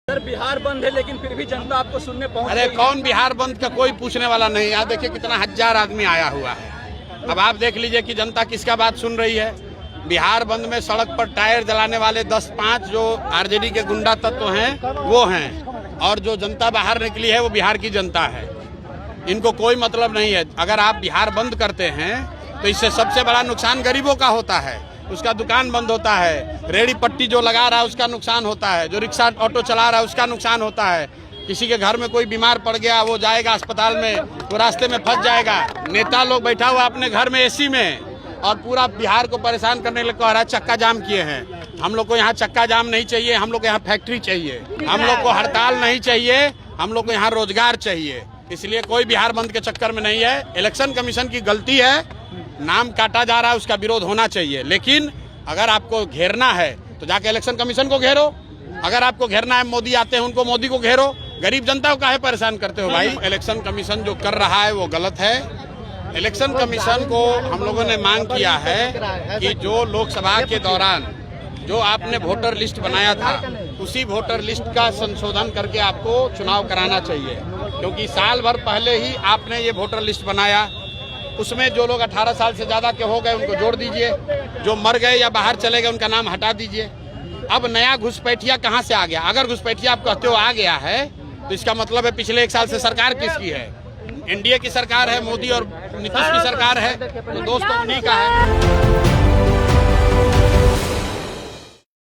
Sir Bihar बंद है लेकिन फिर भी जनता आपको सुनने पहुंच अरे कौन बिहार बंद का कोई पूछने वाला नहीं। यहाँ देखिए कितना हजार आदमी आया हुआ है। अब आप देख लीजिए कि जनता किसका बात सुन रही है। बिहार बंद में सड़क पर टायर जलाने वाले 10-5 जो आरजेडी के गुंडा तत्व हैं वो हैं, और जो जनता बाहर निकली है वो बिहार की जनता है। इनको कोई मतलब नहीं है। अगर आप बिहार बंद करते हैं तो इससे सबसे बड़ा नुकसान गरीबों का होता है। उसका दुकान बंद होता है, रेहड़ी पट्टी जो लगा रहा है उसका नुकसान होता है, जो रिक्शा ऑटो चला रहा है उसका नुकसान होता है। किसी के घर में कोई बीमार पड़ गया वो जाएगा अस्पताल में, वो रास्ते में फंस जाएगा। नेता लोग बैठा हुआ अपने घर में एसी में और पूरा बिहार को परेशान करने लगे कह रहा है चक्का जाम किए हैं। हम लोग को यहाँ चक्का जाम नहीं चाहिए, हम लोग को यहाँ फैक्ट्री चाहिए, हम लोग को हड़ताल नहीं चाहिए, हम लोग को यहाँ रोजगार चाहिए। इसलिए कोई बिहार बंद के चक्कर में नहीं है। इलेक्शन कमीशन की गलती है, नाम काटा जा रहा है, उसका विरोध होना चाहिए। लेकिन अगर आपको घेरना है तो जाके इलेक्शन कमीशन को घेरो। अगर आपको घेरना है मोदी आते हैं उनको मोदी को घेरो। गरीब जनता को काहे परेशान करते हो भाई। इलेक्शन कमीशन जो कर रहा है वो गलत है। इलेक्शन कमीशन को हम लोगों ने मांग किया है कि जो लोकसभा के दौरान जो आपने वोटर लिस्ट बनाया था उसी वोटर लिस्ट का संशोधन करके आपको चुनाव कराना चाहिए, क्योंकि साल भर पहले ही आपने ये वोटर लिस्ट बनाया। उसमें जो लोग 18 साल से ज्यादा के हो गए उनको जोड़ दीजिए, जो मर गए या बाहर चले गए उनका नाम हटा दीजिए। अब नया घुसपैठिया कहाँ से आ गया? अगर घुसपैठिया आप कहते हो आ गया है तो इसका मतलब है पिछले 1 साल से सरकार किसकी है? एनडीए की सरकार है, मोदी और नीतीश की सरकार है, तो दोस्तों उन्हीं का है।